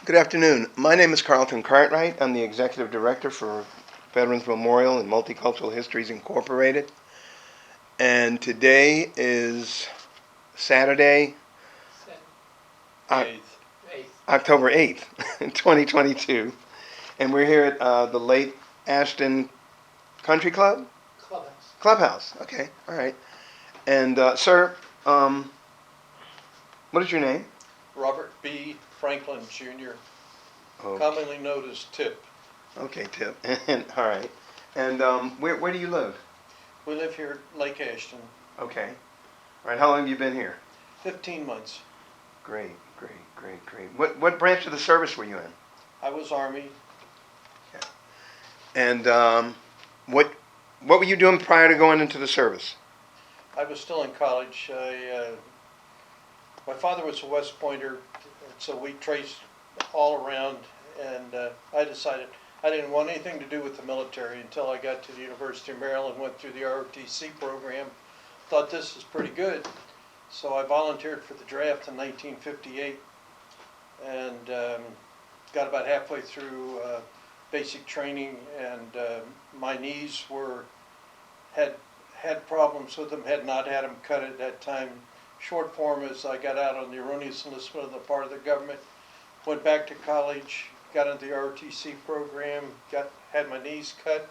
Good afternoon. My name is Carlton Cartwright. I'm the Executive Director for Veterans Memorial and Multicultural Histories Incorporated. And today is Saturday, Oc- Eighth. October 8th, 2022. And we're here at the Lake Ashton Country Club? Clubhouse. Clubhouse. Okay, all right. And sir, what is your name? Robert B. Franklin Jr., Oh, commonly known as Tip. okay, Tip. All right. And where do you live? We live here at Lake Ashton. Okay. All right. How long have you been here? 15 months. Great. What branch of the service were you in? I was Army. And what were you doing prior to going into the service? I was still in college. My father was a West Pointer, so we traced all around, and I decided I didn't want anything to do with the military until I got to the University of Maryland, went through the ROTC program, thought this is pretty good, so I volunteered for the draft in 1958, and got about halfway through basic training, and my knees had problems with them, had not had them cut at that time. Short form is I got out on the erroneous enlistment on the part of the government, went back to college, got into the ROTC program, had my knees cut,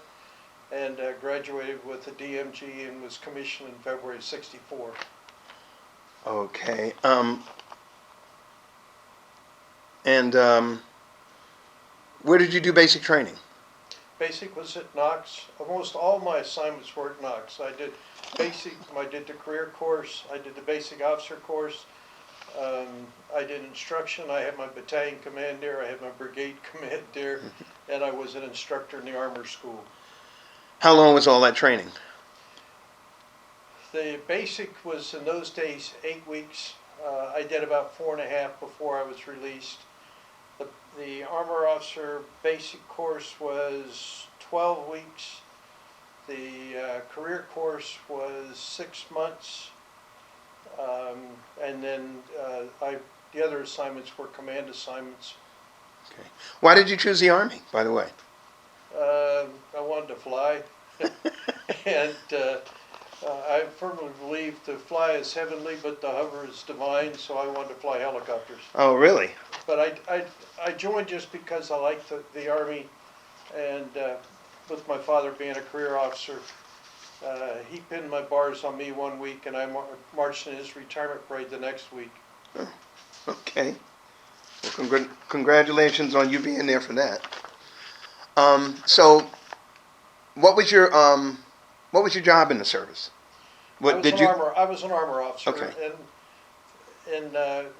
and graduated with a DMG and was commissioned in February of '64. Okay. And where did you do basic training? Basic was at Knox. Almost all my assignments were at Knox. I did basic, I did the career course, I did the basic officer course, I did instruction, I had my battalion command there, I had my brigade command there, and I was an instructor in the armor school. How long was all that training? The basic was in those days 8 weeks. I did about 4.5 before I was released. The armor officer basic course was 12 weeks. The career course was 6 months, and then the other assignments were command assignments. Okay. Why did you choose the Army, by the way? I wanted to fly, and I firmly believe to fly is heavenly, but to hover is divine, so I wanted to fly helicopters. Oh, really? But I joined just because I liked the Army, and with my father being a career officer, he pinned my bars on me one week, and I marched in his retirement parade the next week. Oh, okay. Well, congratulations on you being there for that. So, what was your job in the service? I was an armor officer, Okay. and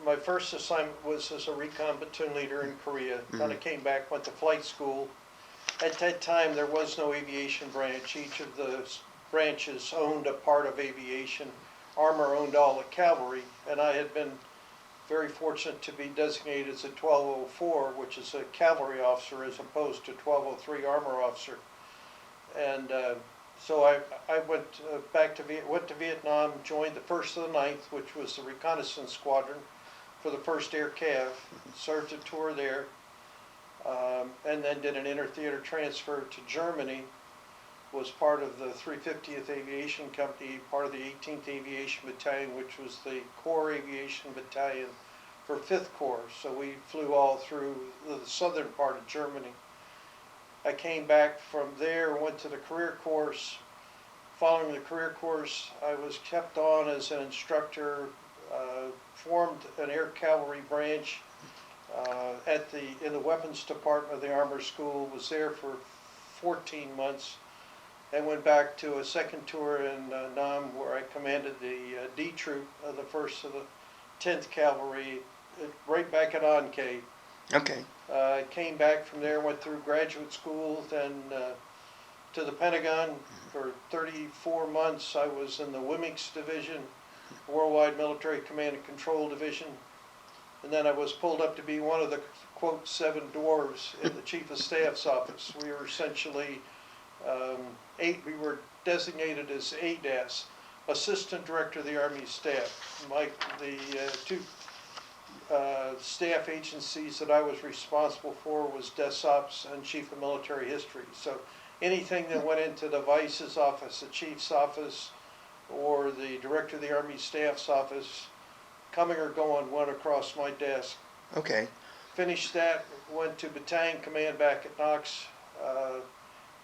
my first assignment was as a recon platoon leader in Korea. Then I came back, went to flight school. At that time, there was no aviation branch. Each of the branches owned a part of aviation. Armor owned all the cavalry, and I had been very fortunate to be designated as a 1204, which is a cavalry officer as opposed to 1203 armor officer. And so I went back to Vietnam, joined the 1st of the 9th, which was the reconnaissance squadron for the 1st Air Cav, served a tour there, and then did an inter-theater transfer to Germany, was part of the 350th Aviation Company, part of the 18th Aviation Battalion, which was the Corps Aviation Battalion for 5th Corps. So we flew all through the southern part of Germany. I came back from there, went to the career course. Following the career course, I was kept on as an instructor, formed an air cavalry branch in the weapons department of the armor school, was there for 14 months, and went back to a second tour in Nam, where I commanded the D Troop of the 1st of the 10th Cavalry, right back at Ankei. Okay. Came back from there, went through graduate school, then to the Pentagon for 34 months. I was in the WMIX Division, Worldwide Military Command and Control Division, and then I was pulled up to be one of the, quote, 7 dwarves in the Chief of Staff's office. We were essentially we were designated as ADAS, Assistant Director of the Army Staff. The two staff agencies that I was responsible for was Desk Ops and Chief of Military History. So anything that went into the Vice's office, the Chief's office, or the Director of the Army Staff's office, coming or going, went across my desk. Okay. Finished that, went to Battalion Command back at Knox.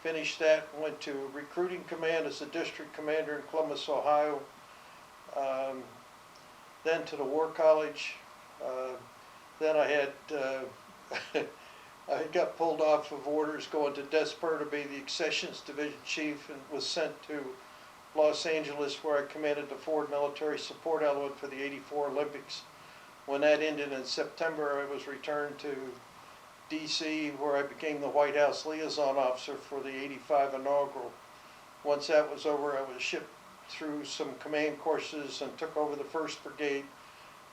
Finished that, went to Recruiting Command as a district commander in Columbus, Ohio. Then to the War College. Then I had I got pulled off of orders going to Desper to be the Accessions Division Chief, and was sent to Los Angeles, where I commanded the Forward Military Support Element for the '84 Olympics. When that ended in September, I was returned to D.C., where I became the White House Liaison Officer for the '85 inaugural. Once that was over, I was shipped through some command courses and took over the 1st Brigade,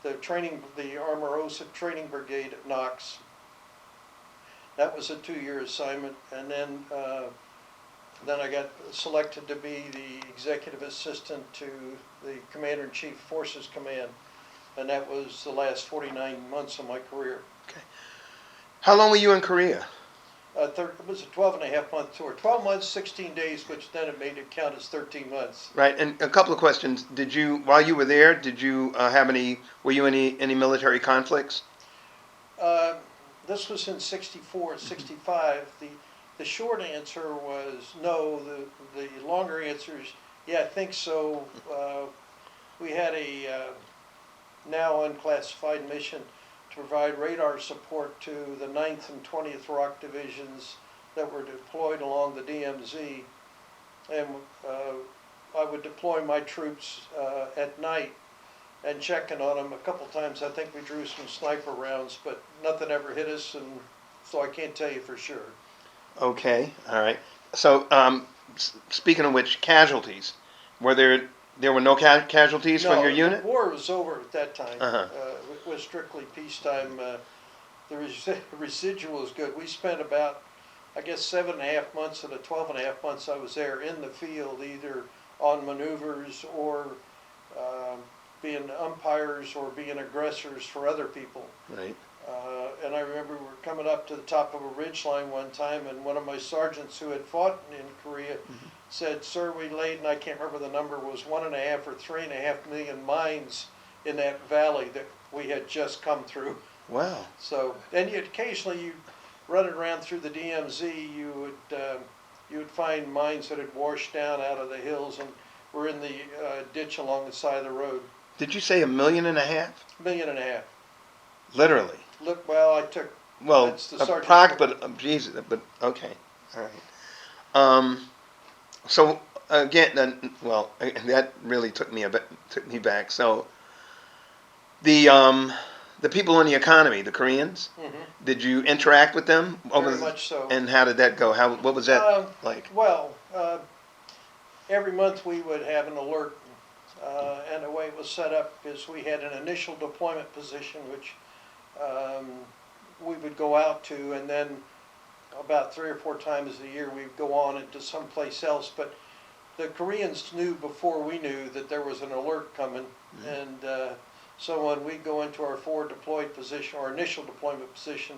the Armorosa Training Brigade at Knox. That was a 2-year assignment, and then I got selected to be the executive assistant to the Commander-in-Chief Forces Command, and that was the last 49 months of my career. Okay. How long were you in Korea? It was a 12-and-a-half-month tour. 12 months, 16 days, which then it made it count as 13 months. Right, and a couple of questions. Did you, while you were there, did you were you any military conflicts? This was in 64, 65. The short answer was no. The longer answer is, yeah, I think so. We had a now unclassified mission to provide radar support to the 9th and 20th ROC divisions that were deployed along the DMZ. And I would deploy my troops at night and checking on them. A couple times I think we drew some sniper rounds, but nothing ever hit us, and so I can't tell you for sure. Okay, all right. So, speaking of which, casualties. Were there were no casualties from your unit? The war was over at that time. Uh-huh. It was strictly peacetime. The residual was good. We spent about, I guess, 7.5 months of the 12.5 months I was there in the field, either on maneuvers or being umpires or being aggressors for other people. Right. And I remember we were coming up to the top of a ridge line one time, and one of my sergeants who had fought in Korea said, "Sir, we laid," and I can't remember the number, was 1.5 or 3.5 million mines in that valley that we had just come through. Wow. So, and occasionally you running around through the DMZ, you would find mines that had washed down out of the hills and were in the ditch along the side of the road. Did you say 1.5 million? 1.5 million. Literally. Look, well, I took. Well, that's the sergeant. but Jesus, but okay, all right. So again, then, well, that really took me back. So the people in the economy, the Koreans, did you interact with them? Very much so. And how did that go? What was that like? Well, every month we would have an alert, and the way it was set up is we had an initial deployment position, which we would go out to, and then about 3 or 4 times a year we'd go on into someplace else. But the Koreans knew before we knew that there was an alert coming, and so when we go into our forward deployed position, or initial deployment position,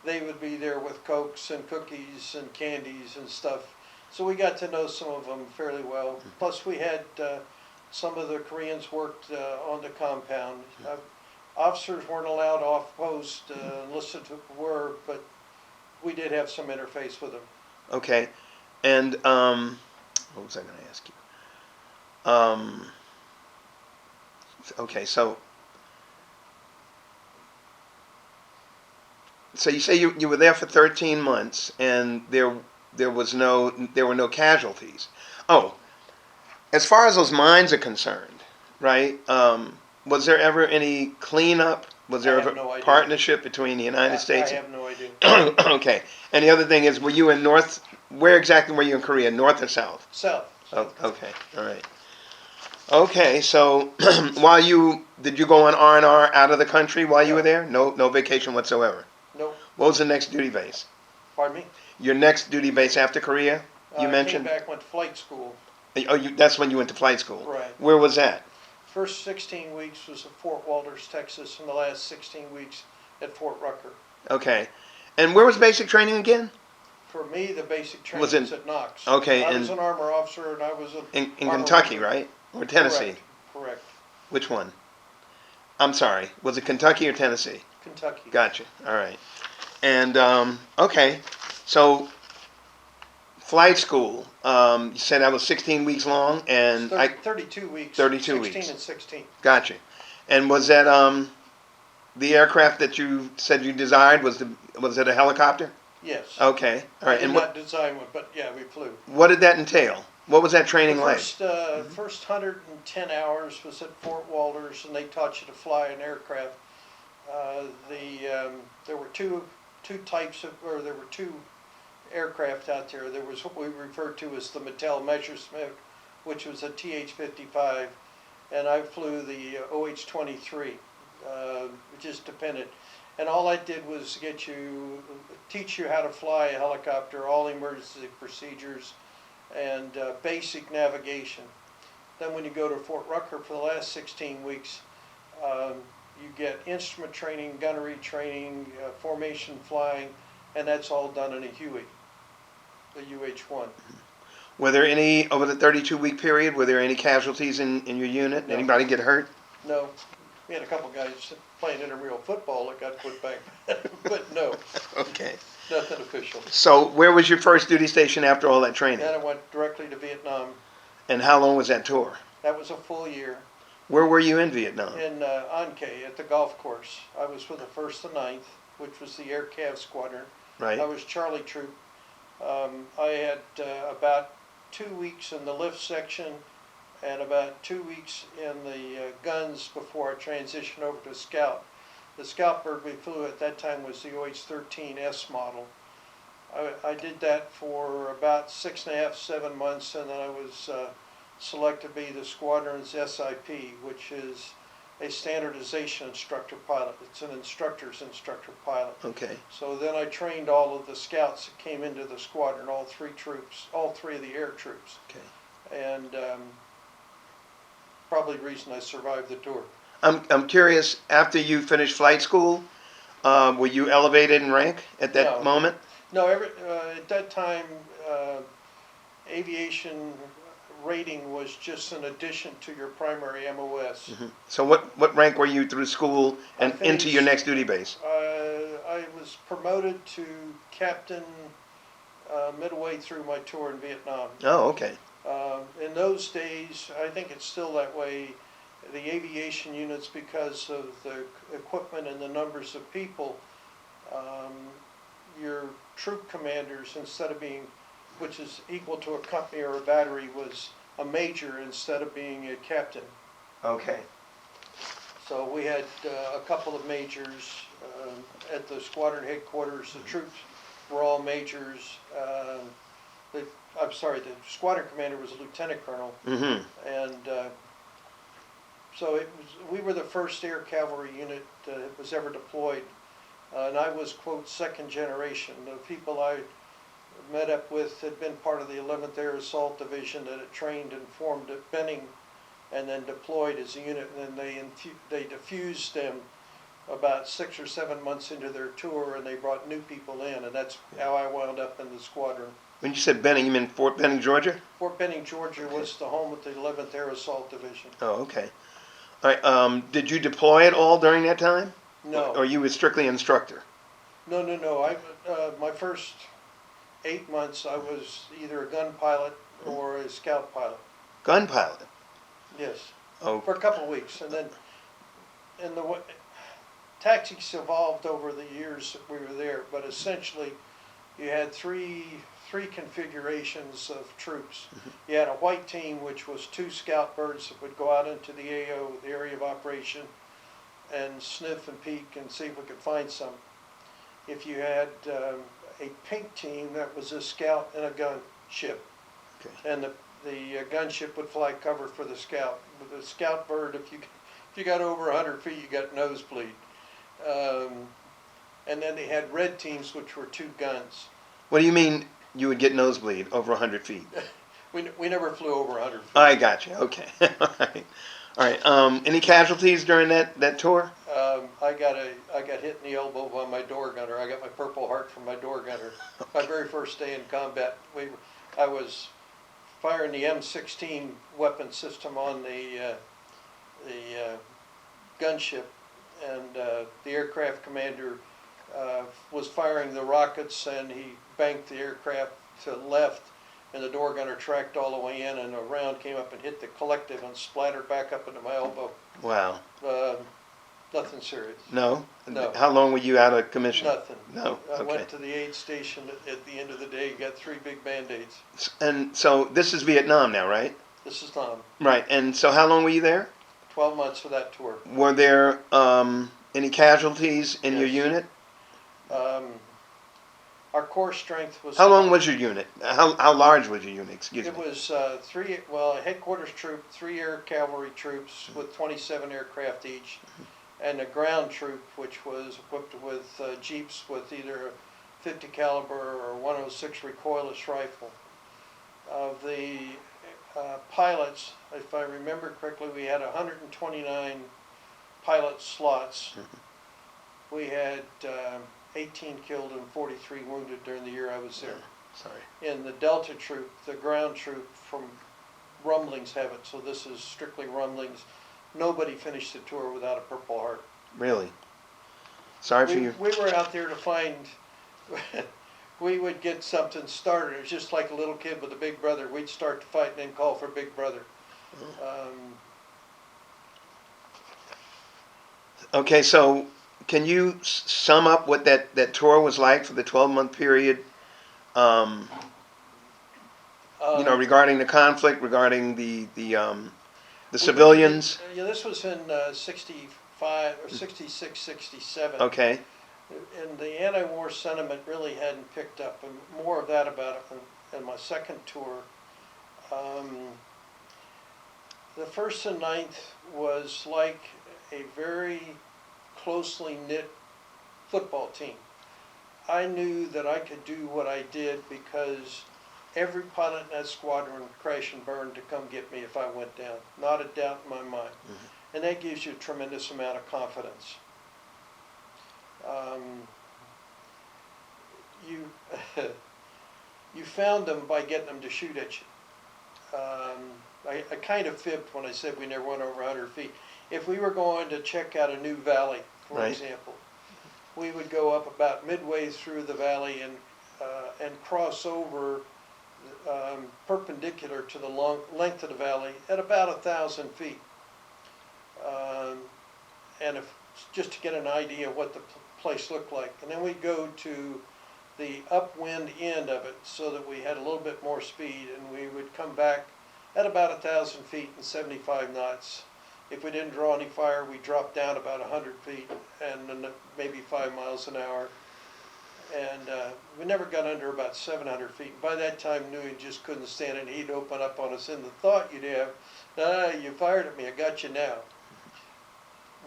they would be there with Cokes and cookies and candies and stuff. So we got to know some of them fairly well. Plus we had some of the Koreans worked on the compound. Officers weren't allowed off post unless it were, but we did have some interface with them. Okay, and what was I going to ask you? Okay, so you say you were there for 13 months, and there were no casualties. Oh, as far as those mines are concerned, right? Was there ever any cleanup? Was there ever no partnership between the United States? I have no idea. Okay. And the other thing is, were you in North? Where exactly were you in Korea? North or South? South. Oh, okay. All right. Okay. So, did you go on R&R out of the country while you were there? No vacation whatsoever. Nope. What was the next duty base? Pardon me? Your next duty base after Korea? You mentioned. I came back, went to flight school. Oh, that's when you went to flight school. Right. Where was that? First 16 weeks was at Fort Walters, Texas, and the last 16 weeks at Fort Rucker. Okay. And where was basic training again? For me, the basic training Was was it at Knox. okay? I was an armor officer, and I was an In armor Kentucky, ranger. right? Or Tennessee? Correct. Which one? I'm sorry. Was it Kentucky or Tennessee? Kentucky. Gotcha. All right. And okay, so flight school. You said that was 16 weeks long, and 32 weeks. 32 16 weeks. and 16. Gotcha. And was that the aircraft that you said you desired? Was it a helicopter? Yes. Okay. All I right. did And not design one, but yeah, we flew. what did that entail? What was that The training like? first 110 hours was at Fort Walters, and they taught you to fly an aircraft. There were two aircraft out there. There was what we referred to as the Mattel Messerschmitt, which was a TH-55, and I flew the OH-23, which is dependent. And all I did was teach you how to fly a helicopter, all emergency procedures, and basic navigation. Then when you go to Fort Rucker for the last 16 weeks, you get instrument training, gunnery training, formation flying, and that's all done in a Huey, the UH-1. Were there any, over the 32-week period, were there any casualties in your unit? No. Anybody get hurt? No, we had a couple guys playing intramural football that got put back, but no, Okay. nothing official. So where was your first duty station after all that training? Then I went directly to Vietnam. And how long was that tour? That was a full year. Where were you in Vietnam? In An Khê at the golf course. I was with the 1st and 9th, which was the Air Cav Squadron. Right. I was Charlie Troop. I had about 2 weeks in the lift section and about 2 weeks in the guns before I transitioned over to Scout. The Scout bird we flew at that time was the OH-13S model. I did that for about 6.5, 7 months, and then I was selected to be the squadron's SIP, which is a standardization instructor pilot. It's an instructor's instructor pilot. Okay. So then I trained all of the scouts that came into the squadron, all three of the air troops. Okay. And probably the reason I survived the tour. I'm curious, after you finished flight school, were you elevated in rank at that No. moment? No, at that time, aviation rating was just an addition to your primary MOS. So what rank were you through school and I into your next finished- duty base? I was promoted to captain midway through my tour in Vietnam. Oh, okay. In those days, I think it's still that way, the aviation units, because of the equipment and the numbers of people, your troop commanders, instead of being, which is equal to a company or a battery, was a major instead of being a captain. Okay. So we had a couple of majors at the squadron headquarters. The troops were all majors. The squadron commander was a lieutenant colonel, Mm-hmm. and so we were the first air cavalry unit that was ever deployed, and I was, quote, second generation. The people I met up with had been part of the 11th Air Assault Division that had trained and formed at Benning and then deployed as a unit, and then they diffused them about 6 or 7 months into their tour, and they brought new people in, and that's how I wound up in the squadron. When you said Benning, you mean Fort Benning, Georgia? Fort Benning, Georgia was the home of the 11th Air Assault Division. Oh, okay. All right. Did you deploy at all during that time? No. Or you were strictly instructor? No. My first 8 months, I was either a gun pilot or a scout pilot. Gun pilot? Yes, Oh, for a couple of weeks, and then, tactics evolved over the years that we were there. But essentially, you had three configurations of troops. You had a white team, which was 2 scout birds that would go out into the AO, the area of operation, and sniff and peek and see if we could find some. If you had a pink team, that was a scout and a gunship, okay. and the gunship would fly cover for the scout. With the scout bird, if you got over 100 feet, you got nosebleed. And then they had red teams, which were 2 guns. What do you mean you would get nosebleed over 100 feet? We never flew over 100 feet. I got you. Okay. All right. All right. Any casualties during that tour? I got hit in the elbow by my door gunner. I got my Purple Heart from my door gunner. My very first day in combat, I was firing the M16 weapon system on the gunship, and the aircraft commander was firing the rockets, and he banked the aircraft to the left, and the door gunner tracked all the way in, and a round came up and hit the collective and splattered back up into my elbow. Wow. Nothing serious. No? No. How long were you out of commission? Nothing. No. I Okay. went to the aid station at the end of the day, got 3 big Band-Aids. And so this is Vietnam now, right? This is Tom. Right. And so how long were you there? 12 months for that tour. Were there any casualties in your Yes. unit? Um, our core strength was... How long was your unit? How large was your unit? Excuse me. It was a headquarters troop, 3 air cavalry troops with 27 aircraft each, and a ground troop which was equipped with jeeps with either a 50 caliber or 106 recoilless rifle. Of the pilots, if I remember correctly, we had 129 pilot slots. We had 18 killed and 43 wounded during the year I was there. Sorry. In the Delta troop, the ground troop from Rumblings have it, so this is strictly Rumblings. Nobody finished the tour without a Purple Heart. Really? Sorry for you. We were out there to find, we would get something started. It was just like a little kid with a big brother. We'd start the fight and then call for big brother. Okay, so can you sum up what that tour was like for the 12-month period? Regarding the conflict, regarding the civilians. Yeah, this was in 65 or 66, 67. Okay. And the anti-war sentiment really hadn't picked up, and more of that about it in my second tour. The 1st and 9th was like a very closely knit football team. I knew that I could do what I did because every pilot in that squadron would crash and burn to come get me if I went down. Not a doubt in my mind. Mm-hmm. And that gives you a tremendous amount of confidence. You found them by getting them to shoot at you. I kind of fibbed when I said we never went over 100 feet. If we were going to check out a new valley, for example, we would go up about midway through the valley and cross over perpendicular to the length of the valley at about 1,000 feet. And just to get an idea of what the place looked like. And then we'd go to the upwind end of it so that we had a little bit more speed, and we would come back at about 1,000 feet and 75 knots. If we didn't draw any fire, we dropped down about 100 feet and maybe 5 miles an hour. And we never got under about 700 feet. By that time, knew he just couldn't stand it. He'd open up on us, and the thought you'd have, you fired at me, I got you now.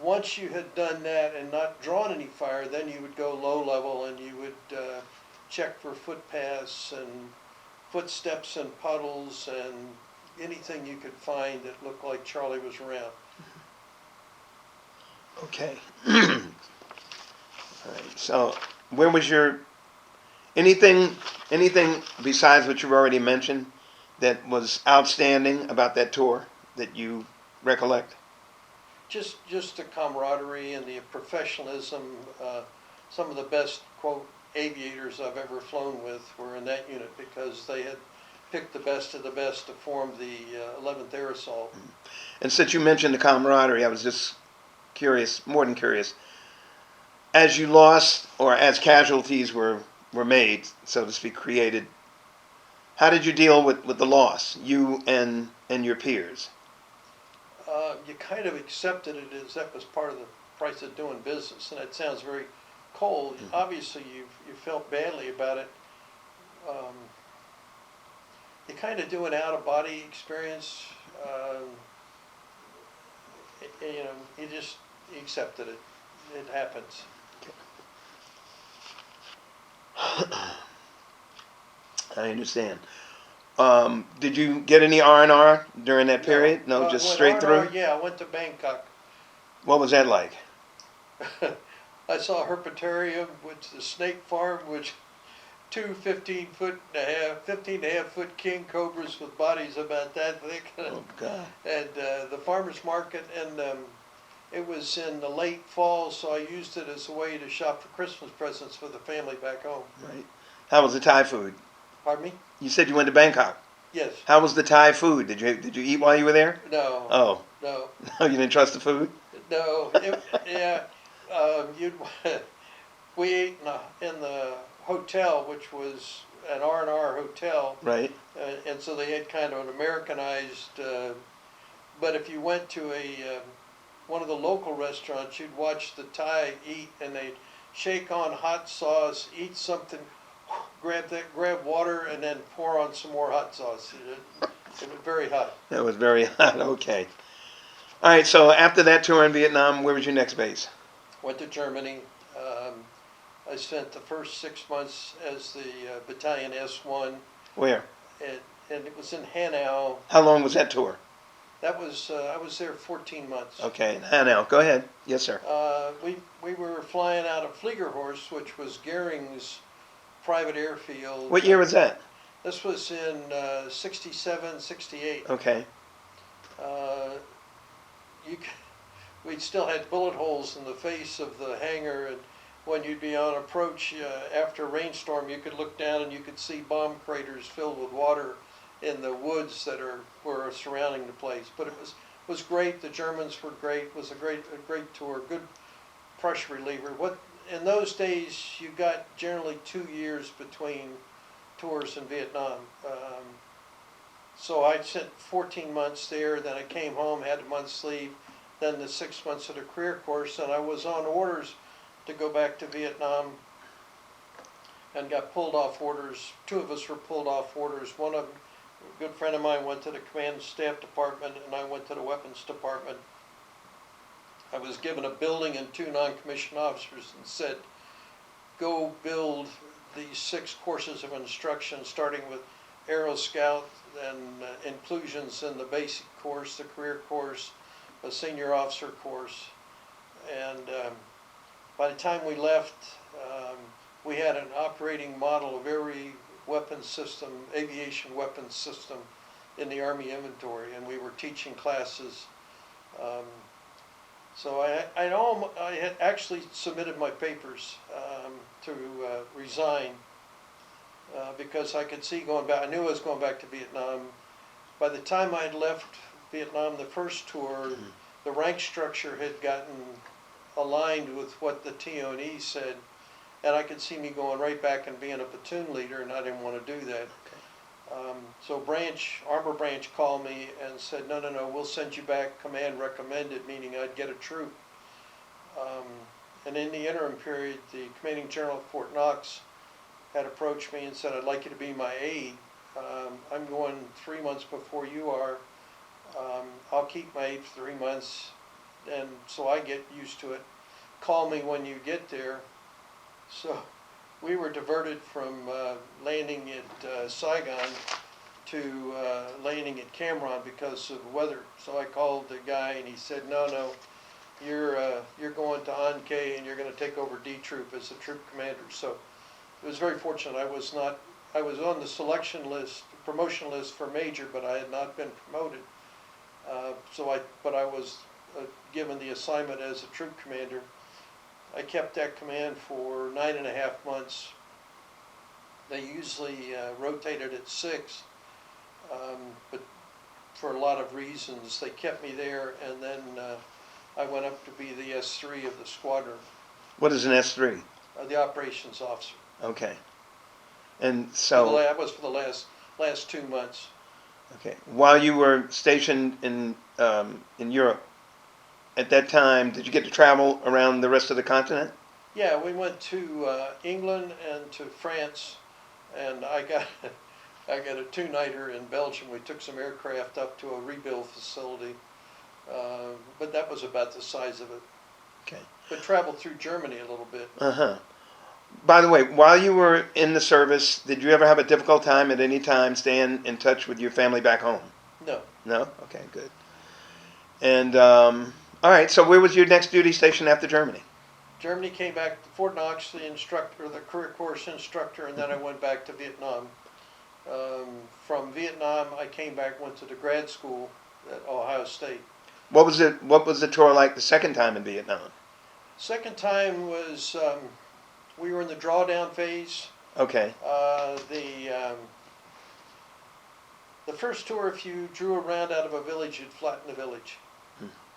Once you had done that and not drawn any fire, then you would go low level and you would check for footpaths and footsteps and puddles and anything you could find that looked like Charlie was around. Okay. All right. So, where was your anything besides what you've already mentioned that was outstanding about that tour that you recollect? Just the camaraderie and the professionalism. Some of the best, quote, aviators I've ever flown with were in that unit because they had picked the best of the best to form the 11th Air Assault. And since you mentioned the camaraderie, I was just curious, more than curious. As you lost, or as casualties were made, so to speak, created, how did you deal with the loss, you and your peers? You kind of accepted it as that was part of the price of doing business, and that sounds very cold. Mm-hmm. Obviously, you felt badly about it. You kind of do an out-of-body experience. You accepted it. It happens. I understand. Did you get any R&R during that period? No, No, just when straight R&R, through? yeah, I went to Bangkok. What was that like? I saw a herpetarium, which the snake farm, which two 15 and a half foot king cobras with bodies about that thick, Oh, God. and the farmer's market, and it was in the late fall, so I used it as a way to shop for Christmas presents for the family back home. Right. How was the Thai food? Pardon me? You said you went to Bangkok. Yes. How was the Thai food? Did you eat while you were there? No. Oh, No. no, you didn't trust the food? No. Yeah. You'd we ate in the hotel, which was an R&R hotel, Right. and so they had kind of an Americanized. But if you went to a one of the local restaurants, you'd watch the Thai eat, and they'd shake on hot sauce, eat something, grab water, and then pour on some more hot sauce. It was very hot. That was very hot. Okay. All right, so after that tour in Vietnam, where was your next base? Went to Germany. I spent the first 6 months as the Battalion S1, Where? and it was in Hanau. How long was that tour? That was I was there 14 months. Okay, now, go ahead. Yes, sir. We were flying out of Fliegerhorst, which was Goering's private airfield. What year was that? This was in 67, 68. Okay. Uh, you, we still had bullet holes in the face of the hangar, and when you'd be on approach after a rainstorm, you could look down and you could see bomb craters filled with water in the woods that were surrounding the place. But it was great. The Germans were great. It was a great tour. Good pressure reliever. What in those days you got generally 2 years between tours in Vietnam. So I spent 14 months there. Then I came home, had a month's leave. Then the 6 months of the career course, and I was on orders to go back to Vietnam, and got pulled off orders. Two of us were pulled off orders. One of them, a good friend of mine, went to the command and staff department, and I went to the weapons department. I was given a building and two non-commissioned officers and said, go build these 6 courses of instruction, starting with Aero Scout and inclusions in the basic course, the career course, a senior officer course. And by the time we left, we had an operating model of every weapons system, aviation weapons system in the Army inventory, and we were teaching classes. So I had actually submitted my papers to resign because I could see going back. I knew I was going back to Vietnam. By the time I had left Vietnam, the first tour, the rank structure had gotten aligned with what the TO&E said, and I could see me going right back and being a platoon leader, and I didn't want to do that. So Armor Branch called me and said, no, we'll send you back command recommended, meaning I'd get a troop. And in the interim period, the commanding general of Fort Knox had approached me and said, I'd like you to be my aide. I'm going 3 months before you are. I'll keep my aide for 3 months, and so I get used to it. Call me when you get there. So we were diverted from landing at Saigon to landing at Cam Ranh because of weather. So I called the guy, and he said, no, you're going to An Khe, and you're going to take over D Troop as the troop commander. So it was very fortunate. I was on the selection list, promotion list for major, but I had not been promoted. But I was given the assignment as a troop commander. I kept that command for 9.5 months. They usually rotated at 6, but for a lot of reasons, they kept me there, and then I went up to be the S3 of the squadron. What is an S3? The operations officer. Okay. And so That was for the last 2 months. Okay. While you were stationed in Europe, at that time, did you get to travel around the rest of the continent? Yeah, we went to England and to France, and I got a 2-nighter in Belgium. We took some aircraft up to a rebuild facility, but that was about the size of it. Okay. But traveled through Germany a little bit. Uh-huh. By the way, while you were in the service, did you ever have a difficult time at any time staying in touch with your family back home? No. No? Okay, good. And, all right, so where was your next duty station after Germany? Germany, came back to Fort Knox, the instructor, the career course instructor, and then I went back to Vietnam. From Vietnam, I came back, went to the grad school at Ohio State. What was the tour like the second time in Vietnam? Second time was, we were in the drawdown phase. Okay. The first tour, if you drew a round out of a village, you'd flatten the village.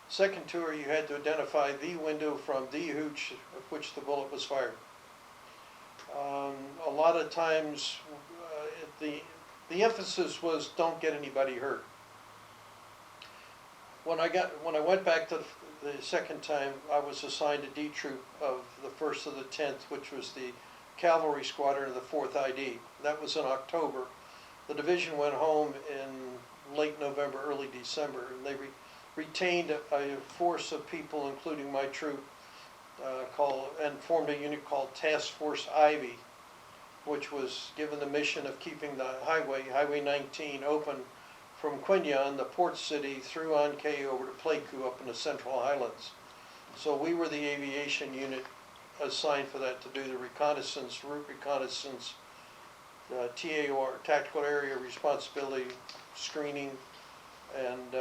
Second tour, you had to identify the window from the hooch of which the bullet was fired. A lot of times, the emphasis was don't get anybody hurt. When I went back to the second time, I was assigned a D troop of the 1st of the 10th, which was the cavalry squadron of the 4th ID. That was in October. The division went home in late November, early December, and they retained a force of people, including my troop, and formed a unit called Task Force Ivy, which was given the mission of keeping the Highway 19, open from Quy Nhon, the port city, through An Khê over to Pleiku up in the Central Highlands. So we were the aviation unit assigned for that, to do the reconnaissance, route reconnaissance, TAR, tactical area responsibility, screening, and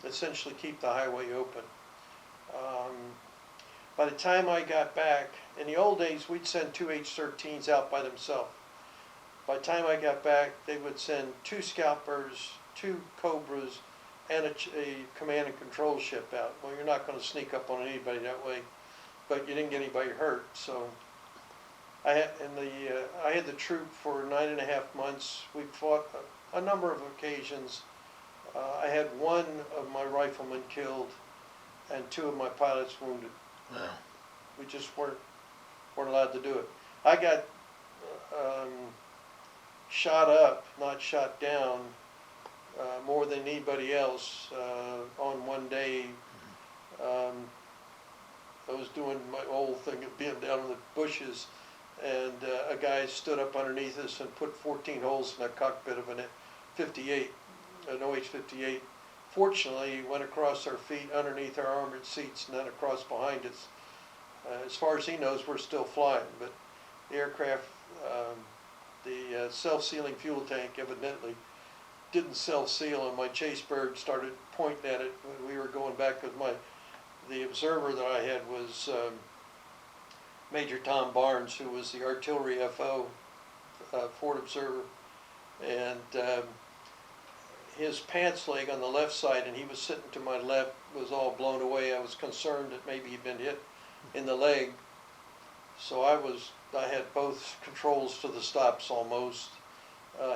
essentially keep the highway open. By the time I got back, in the old days we'd send 2 H-13s out by themselves. By the time I got back, they would send 2 scalpers, 2 Cobras, and a command and control ship out. Well, you're not going to sneak up on anybody that way, but you didn't get anybody hurt. So I had the troop for 9.5 months. We fought a number of occasions. I had 1 of my riflemen killed and 2 of my pilots wounded. Wow. We just weren't allowed to do it. I got shot up, not shot down, more than anybody else. On one day, I was doing my old thing of being down in the bushes, and a guy stood up underneath us and put 14 holes in the cockpit of an OH-58. Fortunately, he went across our feet, underneath our armored seats, and then across behind us. As far as he knows, we're still flying, but the aircraft, the self-sealing fuel tank evidently didn't self-seal, and my chase bird started pointing at it when we were going back, because the observer that I had was Major Tom Barnes, who was the artillery FO, Fort Observer, and his pants leg on the left side, and he was sitting to my left, was all blown away. I was concerned that maybe he'd been hit in the leg, so I had both controls to the stops almost,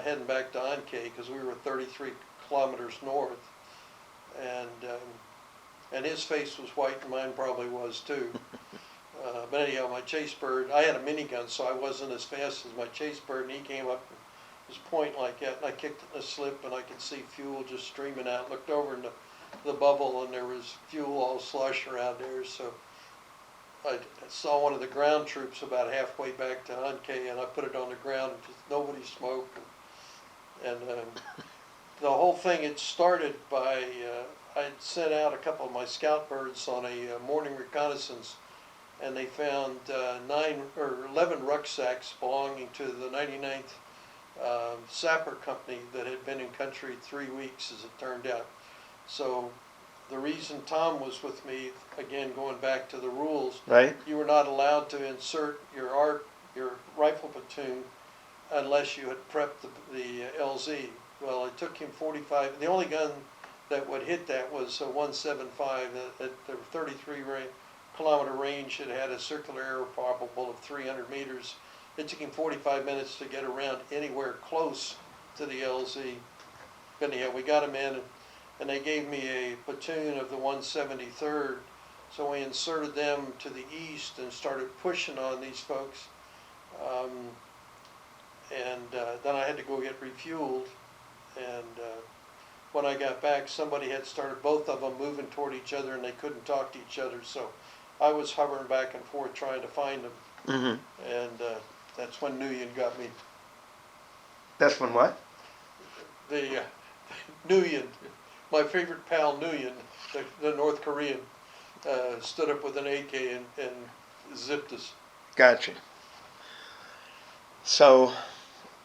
heading back to An Khê, because we were 33 kilometers north, and his face was white, and mine probably was too. But anyhow, my chase bird, I had a minigun, so I wasn't as fast as my chase bird, and he came up and was pointing like that, and I kicked it in the slip, and I could see fuel just streaming out. Looked over in the bubble, and there was fuel all slush around there, so I saw one of the ground troops about halfway back to An Khê, and I put it on the ground, and just nobody smoked. And the whole thing, it started by, I'd sent out a couple of my scout birds on a morning reconnaissance, and they found 11 rucksacks belonging to the 99th Sapper Company that had been in country 3 weeks, as it turned out. So the reason Tom was with me, again going back to the rules, Right. you were not allowed to insert your rifle platoon unless you had prepped the LZ. Well, it took him 45. The only gun that would hit that was a 175 at the 33-kilometer range. It had a circular air probable of 300 meters. It took him 45 minutes to get around anywhere close to the LZ. But anyhow, we got him in, and they gave me a platoon of the 173rd. So we inserted them to the east and started pushing on these folks. Then I had to go get refueled. And when I got back, somebody had started both of them moving toward each other, and they couldn't talk to each other. So I was hovering back and forth trying to find them. Mm-hmm. and that's when Nguyen got me. That's when what? The Nguyen, my favorite pal Nguyen, the North Korean, stood up with an AK and zipped us. Gotcha. So,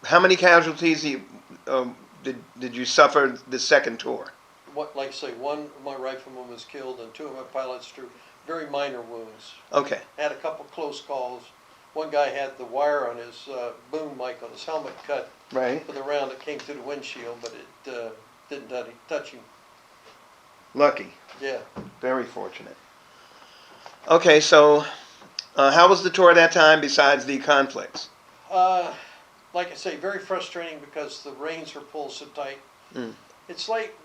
how many casualties did you suffer the second tour? What, like I say, one of my riflemen was killed and two of my pilots drew very minor wounds. Okay. Had a couple close calls. One guy had the wire on his boom mic on his helmet cut Right. for the round that came through the windshield, but it didn't touch him. Lucky. Yeah. Very fortunate. Okay, so how was the tour at that time besides the conflicts? Uh, like I say, very frustrating because the reins were pulled so tight. Mm. It's like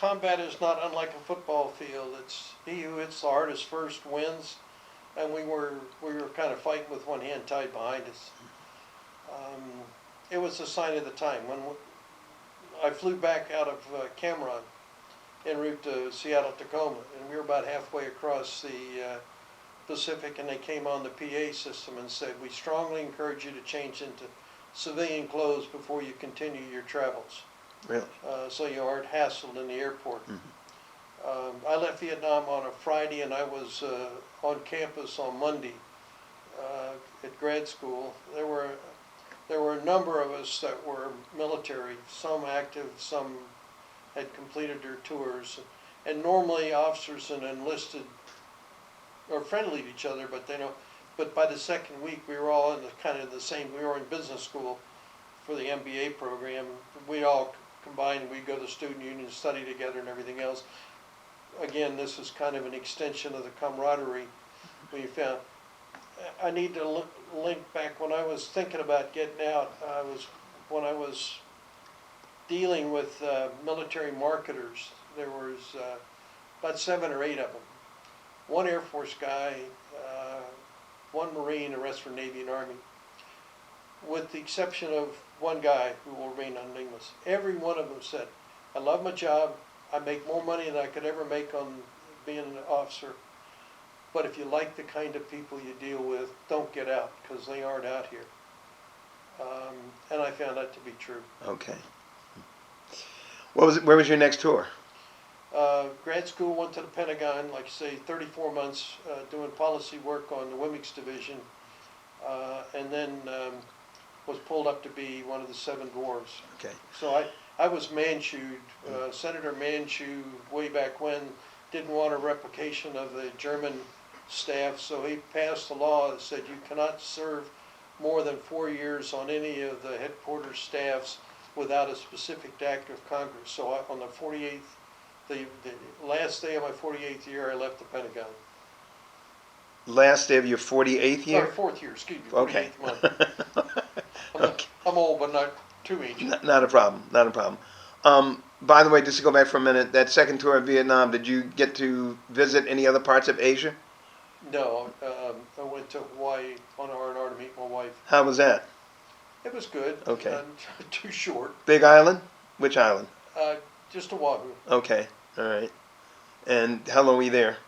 combat is not unlike a football field. It's he who hits the hardest first wins, and we were kind of fighting with one hand tied behind us. It was a sign of the time. When I flew back out of Cameron en route to Seattle, Tacoma, and we were about halfway across the Pacific, and they came on the PA system and said, "We strongly encourage you to change into civilian clothes before you continue your travels, Really? so you aren't hassled in the airport." Mm-hmm. I left Vietnam on a Friday, and I was on campus on Monday at grad school. There were a number of us that were military, some active, some had completed their tours, and normally officers and enlisted are friendly to each other, but but by the second week we were all in kind of the same. We were in business school for the MBA program. We all combined. We go to the student union, study together, and everything else. Again, this is kind of an extension of the camaraderie we found. I need to link back when I was thinking about getting out. When I was dealing with military marketers. There was about 7 or 8 of them. One Air Force guy, one Marine, the rest were Navy and Army. With the exception of one guy who will remain unnameless. Every one of them said, "I love my job. I make more money than I could ever make on being an officer. But if you like the kind of people you deal with, don't get out, because they aren't out here." And I found that to be true. Okay. Where was your next tour? Grad school, went to the Pentagon, like I say, 34 months doing policy work on the WMIX division, and then was pulled up to be one of the 7 dwarves. Okay. So I was Manchewed. Senator Manchew, way back when, didn't want a replication of the German staff, so he passed a law that said you cannot serve more than 4 years on any of the headquarters staffs without a specific act of Congress. So on the 48th, the last day of my 48th year, I left the Pentagon. Last day of your 48th year? Sorry, 4th year, excuse me, 48th Okay. month. Okay. I'm old, but not too ancient. Not a problem. Not a problem. By the way, just to go back for a minute, that second tour of Vietnam, did you get to visit any other parts of Asia? No, I went to Hawaii on R&R to meet my wife. How was that? It was good. Okay. Not too short. Big island? Which island? Just Oahu. Okay. All right. And how long were you there?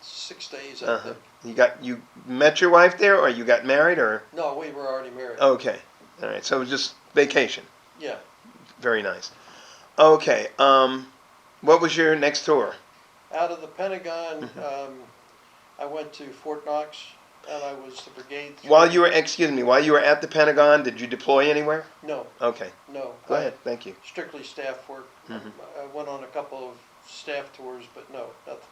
6 days, I think. You met your wife there, or you got married, or? No, we were already married. Okay. All right. So it was just vacation. Yeah. Very nice. Okay. What was your next tour? Out of the Pentagon, I went to Fort Knox, and I was the brigade. While you were at the Pentagon, did you deploy anywhere? No, Okay. no. Go ahead. Thank you. Strictly staff work. Mhm. I went on a couple of staff tours, but no, nothing.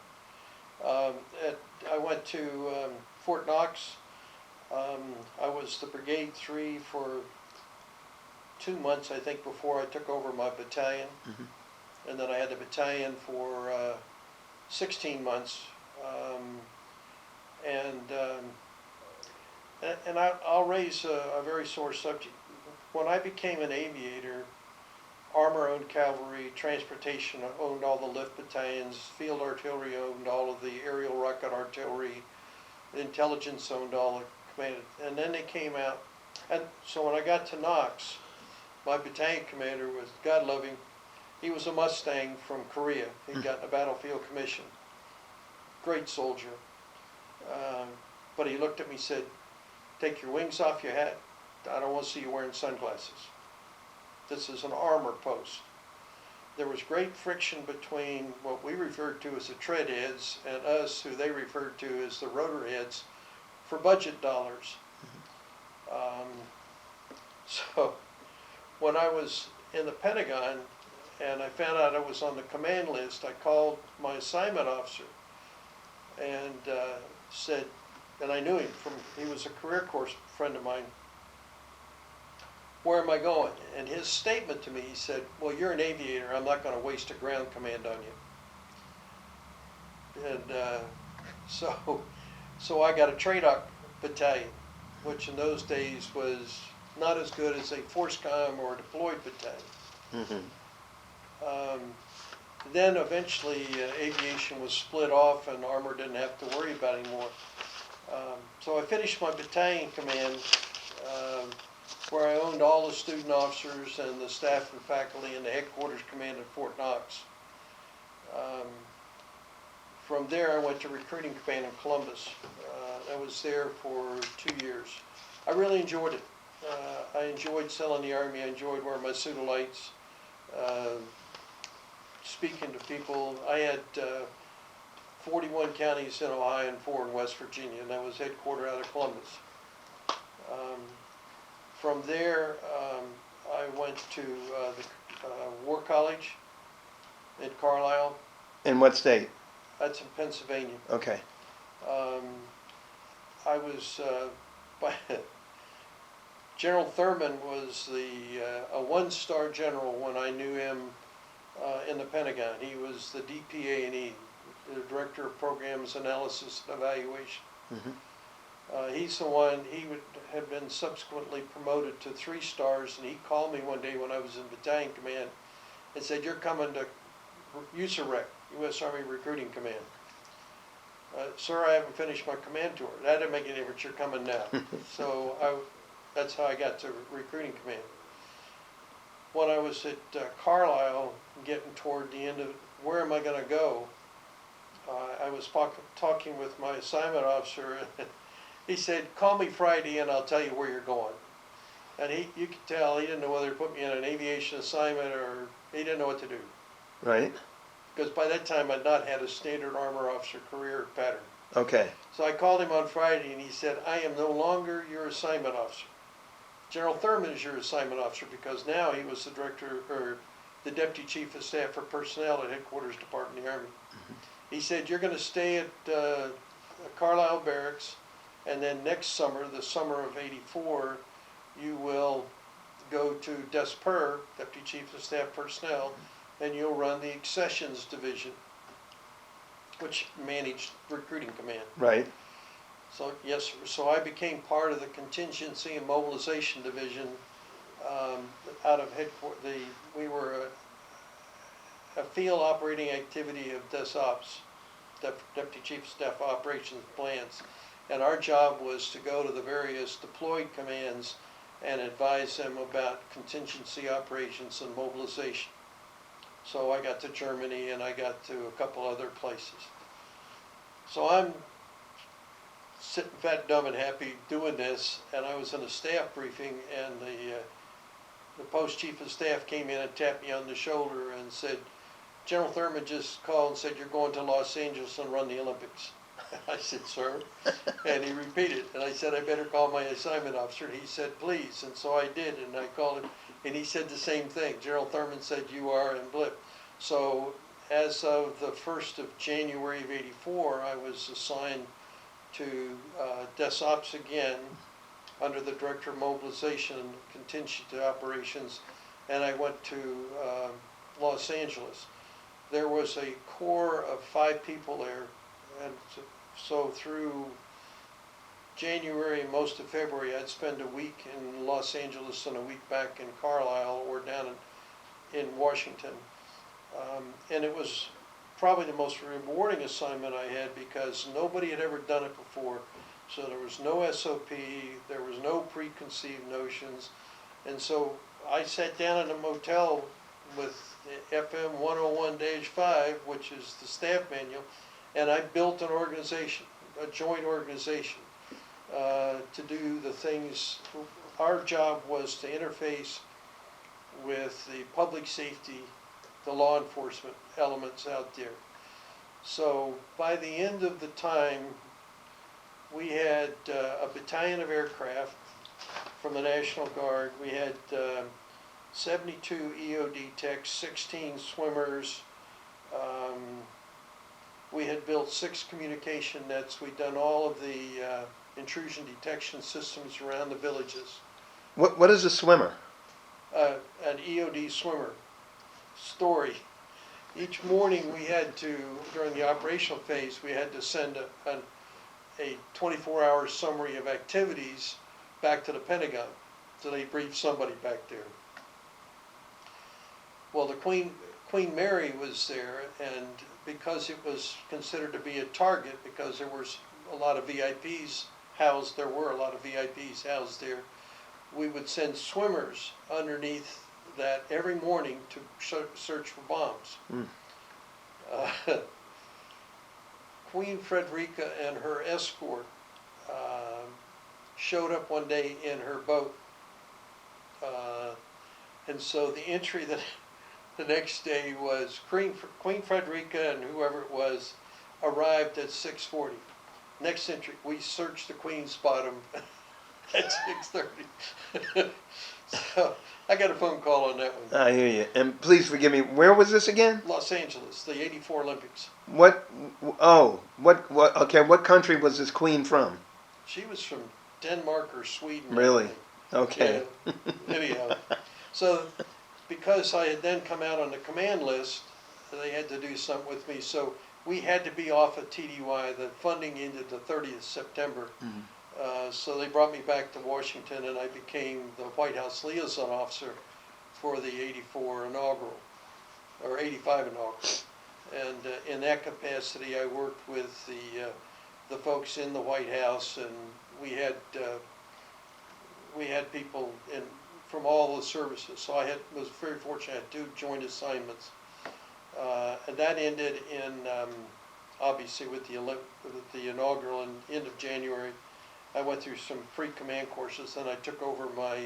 I went to Fort Knox. I was the Brigade 3 for 2 months, I think, before I took over my battalion. And then I had the battalion for 16 months. And I'll raise a very sore subject. When I became an aviator, Armor owned cavalry, transportation owned all the lift battalions, field artillery owned all of the aerial rocket artillery, intelligence owned all the command. And then they came out, and so when I got to Knox, my battalion commander was, God love him, he was a Mustang from Korea. He'd gotten a battlefield commission. Great soldier. But he looked at me and said, take your wings off your hat. I don't want to see you wearing sunglasses. This is an armor post. There was great friction between what we referred to as the tread heads and us, who they referred to as the rotor heads, for budget dollars. So when I was in the Pentagon and I found out I was on the command list, I called my assignment officer and said, and I knew him he was a career course friend of mine, where am I going? And his statement to me, he said, well, you're an aviator, I'm not going to waste a ground command on you. And so I got a TRADOC battalion, which in those days was not as good as a FORSCOM or a deployed battalion. Then eventually aviation was split off and armor didn't have to worry about it anymore. So I finished my battalion command, where I owned all the student officers and the staff and faculty in the headquarters command at Fort Knox. From there I went to recruiting command in Columbus. I was there for 2 years. I really enjoyed it. I enjoyed selling the Army. I enjoyed wearing my suit of lights, speaking to people. I had 41 counties in Ohio and 4 in West Virginia, and I was headquartered out of Columbus. From there, I went to the War College in Carlisle. In what state? That's in Pennsylvania. Okay. I was General Thurman was a one-star general when I knew him in the Pentagon. He was the DPA&E, the Director of Programs Analysis and Evaluation. He's the one, he had been subsequently promoted to 3 stars, and he called me one day when I was in battalion command and said, you're coming to USAREC, U.S. Army Recruiting Command. Sir, I haven't finished my command tour. That didn't make any difference, you're coming now. So that's how I got to recruiting command. When I was at Carlisle, getting toward the end of where am I going to go, I was talking with my assignment officer, and he said, call me Friday and I'll tell you where you're going. And you could tell he didn't know whether to put me in an aviation assignment or he didn't know what to do. Right. Because by that time I'd not had a standard armor officer career pattern. Okay. So I called him on Friday and he said, I am no longer your assignment officer. General Thurman is your assignment officer, because now he was the director or the deputy chief of staff for personnel at headquarters department of the Army. He said, you're going to stay at Carlisle Barracks, and then next summer, the summer of '84, you will go to Desper, deputy chief of staff personnel, and you'll run the accessions division, which managed recruiting command. Right. So yes, so I became part of the contingency and mobilization division out of headquarters. We were a field operating activity of DESOPS, Deputy Chief of Staff Operations Plans, and our job was to go to the various deployed commands and advise them about contingency operations and mobilization. So I got to Germany and I got to a couple other places. So I'm sitting fat, dumb, and happy doing this, and I was in a staff briefing, and the post chief of staff came in and tapped me on the shoulder and said, General Thurman just called and said you're going to Los Angeles and run the Olympics. I said, sir, and he repeated, and I said I better call my assignment officer, and he said please, and so I did, and I called him, and he said the same thing. General Thurman said you are in blip. So as of the 1st of January of '84, I was assigned to DESOPS again under the Director of Mobilization and Contingency Operations, and I went to Los Angeles. There was a core of 5 people there, and so through January and most of February, I'd spend a week in Los Angeles and a week back in Carlisle or down in Washington. And it was probably the most rewarding assignment I had, because nobody had ever done it before. So there was no SOP, there was no preconceived notions. And so I sat down in a motel with FM 101-5, which is the staff manual, and I built an organization, a joint organization. to do the things. Our job was to interface with the public safety, the law enforcement elements out there. So by the end of the time, we had a battalion of aircraft from the National Guard. We had 72 EOD techs, 16 swimmers. We had built 6 communication nets. We'd done all of the intrusion detection systems around the villages. What is a swimmer? An EOD swimmer. Story. Each morning we had to, during the operational phase, we had to send a 24-hour summary of activities back to the Pentagon. So they briefed somebody back there. Well, the Queen Mary was there, and because it was considered to be a target, because there was a lot of VIPs housed, there were a lot of VIPs housed there, we would send swimmers underneath that every morning to search for bombs. Queen Frederica and her escort showed up one day in her boat. And so the entry that the next day was Queen Frederica and whoever it was arrived at 6:40. Next entry, we searched the Queen's bottom at 6:30. So I got a phone call on that one. I hear you. And please forgive me, where was this again? Los Angeles, the '84 Olympics. What okay, what country was this queen from? She was from Denmark or Sweden. Really? Okay. Yeah. Anyhow, so because I had then come out on the command list, they had to do something with me. So we had to be off of TDY. The funding ended the 30th September. So they brought me back to Washington, and I became the White House liaison officer for the '84 inaugural, or '85 inaugural. And in that capacity, I worked with the folks in the White House, and we had people from all the services. So I was very fortunate. I had 2 joint assignments, and that ended in obviously with the inaugural in end of January. I went through some pre-command courses, and I took over my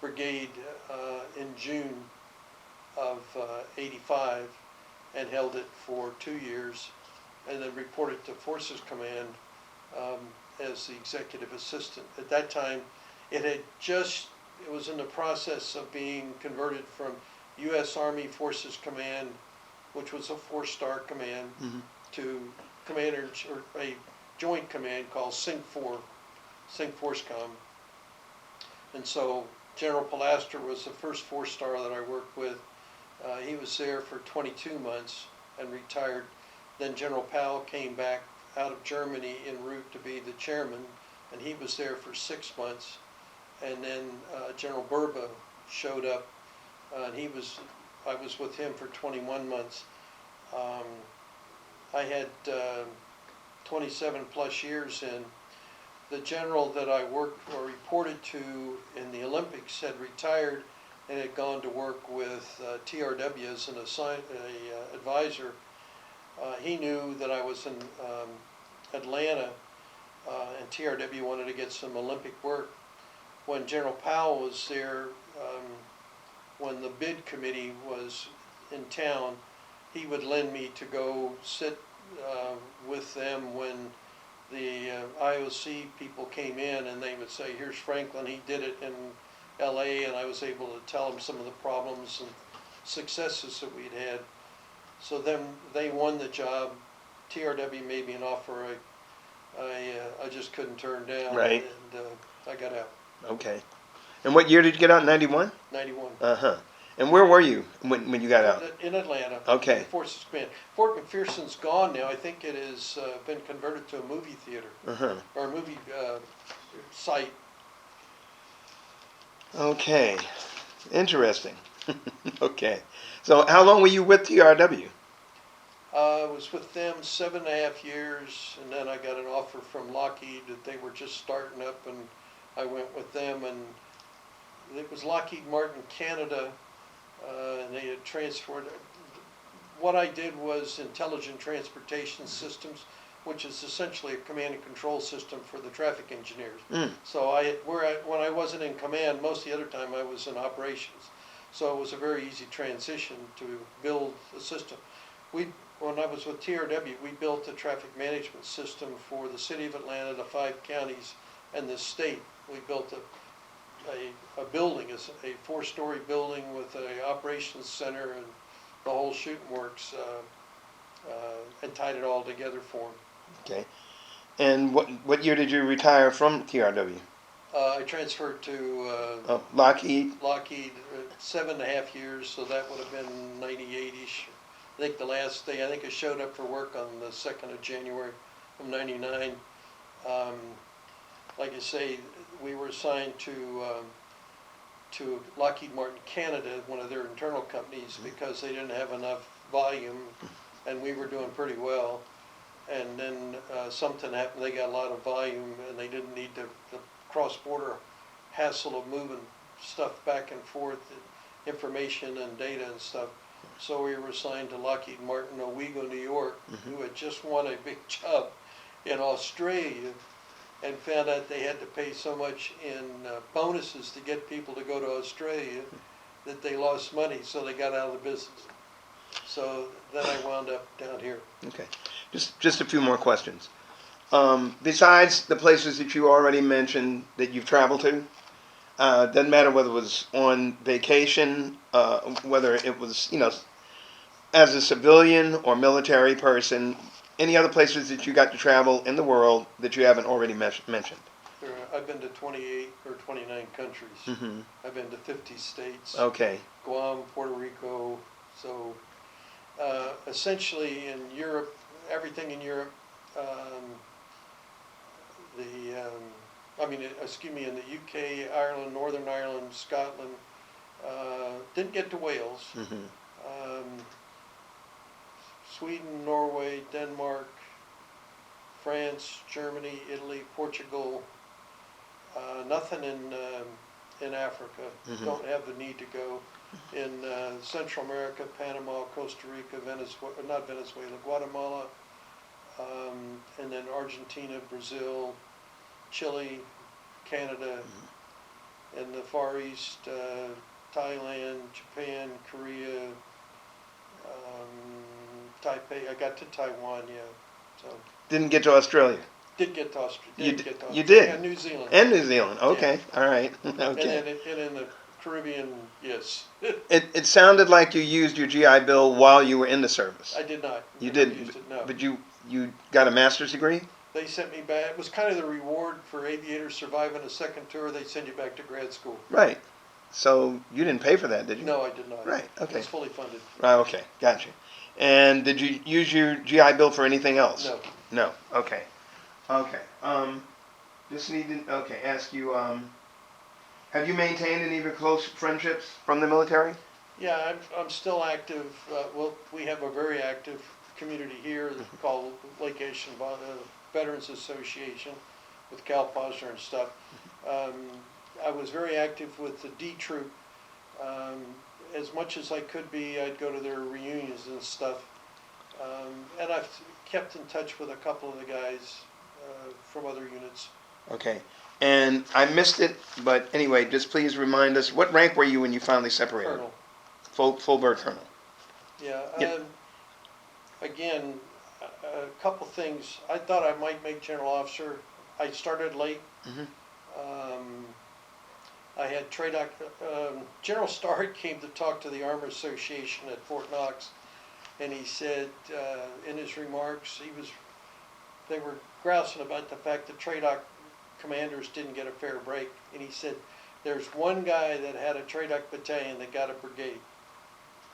brigade in June of '85 and held it for 2 years, and then reported to Forces Command as the executive assistant. At that time, it was in the process of being converted from U.S. Army Forces Command, which was a 4-star command, to a joint command called Sync Force-Com. And so General Pilaster was the first 4-star that I worked with. He was there for 22 months and retired. Then General Powell came back out of Germany en route to be the chairman, and he was there for 6 months. And then General Burba showed up, and I was with him for 21 months. I had 27 plus years in. The general that I worked or reported to in the Olympics had retired and had gone to work with TRW as an advisor. He knew that I was in Atlanta, and TRW wanted to get some Olympic work. When General Powell was there, when the bid committee was in town, he would lend me to go sit with them when the IOC people came in, and they would say, "Here's Franklin, he did it in LA," and I was able to tell them some of the problems and successes that we'd had. So then they won the job. TRW made me an offer I just couldn't turn down. Right. And I got out. Okay. And what year did you get out? 91? 91. Uh-huh. And where were you when you got out? In Atlanta. Okay. Forces Command. Fort McPherson's gone now. I think it has been converted to a movie theater. Uh-huh. Or a movie site. Okay. Interesting. Okay. So how long were you with TRW? I was with them 7.5 years, and then I got an offer from Lockheed that they were just starting up, and I went with them, and it was Lockheed Martin Canada, and they had transferred. What I did was intelligent transportation systems, which is essentially a command and control system for the traffic engineers. Mm. So when I wasn't in command, most of the other time I was in operations. So it was a very easy transition to build the system. When I was with TRW, we built a traffic management system for the city of Atlanta, the 5 counties, and the state. We built a building, a 4-story building with an operations center and the whole shooting works, and tied it all together for them. Okay. And what year did you retire from TRW? I transferred to Lockheed. Lockheed 7.5 years, so that would have been 98-ish. I think the last day, I think I showed up for work on the 2nd of January of 99. Like I say, we were assigned to Lockheed Martin Canada, one of their internal companies, because they didn't have enough volume, and we were doing pretty well. And then something happened, they got a lot of volume, and they didn't need the cross-border hassle of moving stuff back and forth, information and data and stuff. So we were assigned to Lockheed Martin, Owego, New York, who had just won a big job in Australia, and found out they had to pay so much in bonuses to get people to go to Australia that they lost money, so they got out of the business. So then I wound up down here. Okay. Just a few more questions. Besides the places that you already mentioned that you've traveled to, doesn't matter whether it was on vacation, whether it was, as a civilian or military person, any other places that you got to travel in the world that you haven't already mentioned? I've been to 28 or 29 countries. Mm-hmm. I've been to 50 states. Okay. Guam, Puerto Rico. So essentially in Europe, everything in Europe, in the UK, Ireland, Northern Ireland, Scotland. Didn't get to Wales. Mm-hmm. Sweden, Norway, Denmark, France, Germany, Italy, Portugal. Nothing in Africa. Mm-hmm. Don't have the need to go. In Central America, Panama, Costa Rica, Guatemala, and then Argentina, Brazil, Chile, Canada, in the Far East, Thailand, Japan, Korea, Taipei. I got to Taiwan, yeah. So Didn't get to Australia. did get to Australia. You did? And New Zealand. And New Zealand. Okay. Yeah. All right. And Okay. in the Caribbean, yes. It sounded like you used your GI Bill while you were in the service. I did not. You Never didn't. used it, no. But you got a master's degree? They sent me back. It was kind of the reward for aviators surviving a second tour. They send you back to grad school. Right. So you didn't pay for that, did you? No, I did not. Right. It Okay. was fully funded. Right. Okay. Gotcha. And did you use your GI Bill for anything else? No. No. Okay. Okay. Just need to ask you. Have you maintained any of your close friendships from the military? Yeah, I'm still active. We have a very active community here called Lake Asian Veterans Association with Cal Posner and stuff. I was very active with the D Troop. As much as I could be, I'd go to their reunions and stuff. And I've kept in touch with a couple of the guys from other units. Okay. And I missed it, but anyway, just please remind us, what rank were you when you finally separated? Colonel. Full bird colonel. Yeah. Yep. Again, a couple things. I thought I might make general officer. I started late. Mm-hmm. I had General Starr came to talk to the Armor Association at Fort Knox, and he said in his remarks they were grousing about the fact that TRADOC commanders didn't get a fair break, and he said there's one guy that had a TRADOC battalion that got a brigade.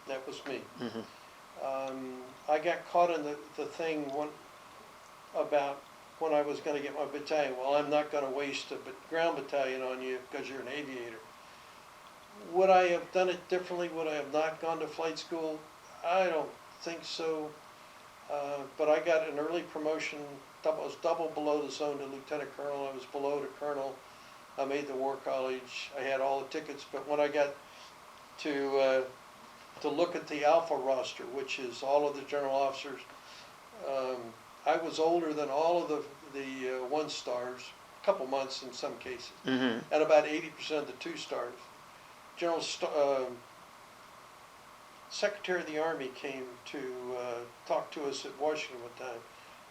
That was me. Mm-hmm. I got caught in the thing about when I was going to get my battalion. Well, I'm not going to waste a ground battalion on you because you're an aviator. Would I have done it differently? Would I have not gone to flight school? I don't think so. But I got an early promotion. I was double below the zone to lieutenant colonel. I was below to colonel. I made the war college. I had all the tickets. But when I got to look at the alpha roster, which is all of the general officers, I was older than all of the one stars, a couple months in some cases, Mm-hmm. and about 80% of the two stars. General Secretary of the Army came to talk to us at Washington one time,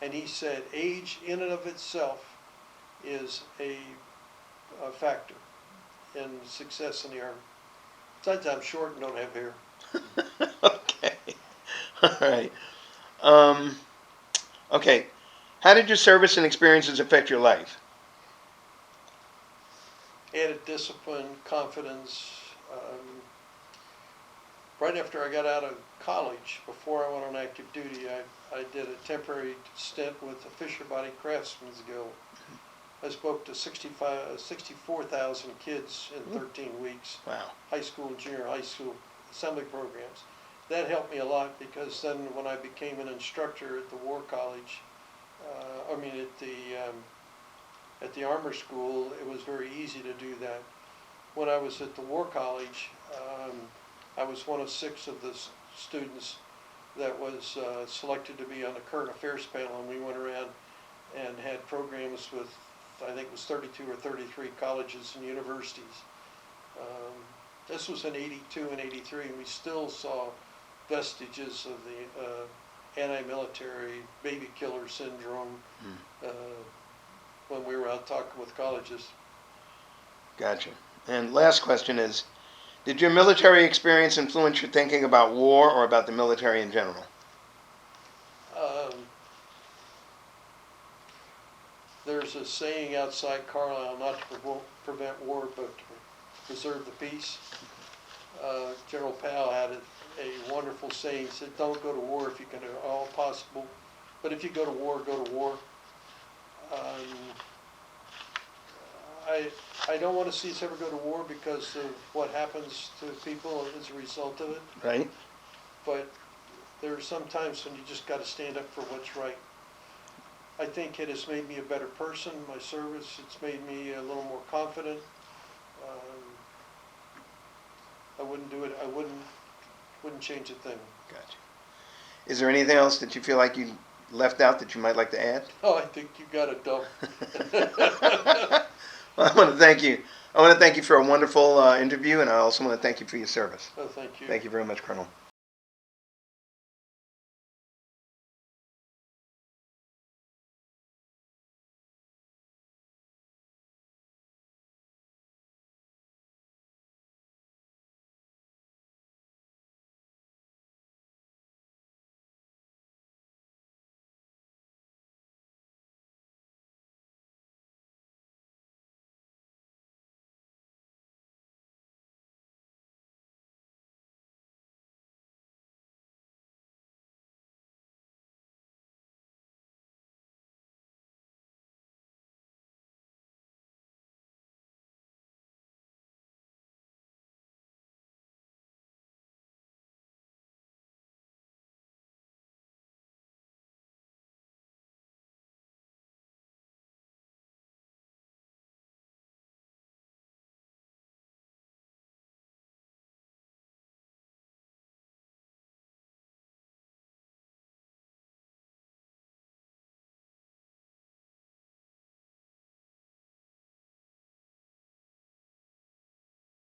and he said age in and of itself is a factor in success in the Army. Besides, I'm short and don't have hair. Okay. All right. Um, okay. How did your service and experiences affect your life? Added discipline, confidence. Right after I got out of college, before I went on active duty, I did a temporary stint with the Fisher Body Craftsman's Guild. I spoke to 64,000 kids in 13 weeks, Wow. high school and junior high school assembly programs. That helped me a lot because then when I became an instructor at the War College, at the Armor School, it was very easy to do that. When I was at the War College, I was one of 6 of the students that was selected to be on the current affairs panel, and we went around and had programs with, I think it was 32 or 33 colleges and universities. This was in 82 and 83, and we still saw vestiges of the anti-military baby killer syndrome when we were out talking with colleges. Gotcha. And last question is, did your military experience influence your thinking about war or about the military in general? There's a saying outside Carlisle, not to prevent war, but to preserve the peace. General Powell had a wonderful saying. He said, don't go to war if you can at all possible, but if you go to war, go to war. I don't want to see us ever go to war because of what happens to people as a result of it, Right? but there are some times when you just got to stand up for what's right. I think it has made me a better person, my service. It's made me a little more confident. I wouldn't do it. I wouldn't change a thing. Gotcha. Is there anything else that you feel like you left out that you might like to add? Oh, I think you got it, Doug. Well, I want to thank you. I want to thank you for a wonderful interview, and I also want to thank you for your service. Oh, thank you. Thank you very much, Colonel.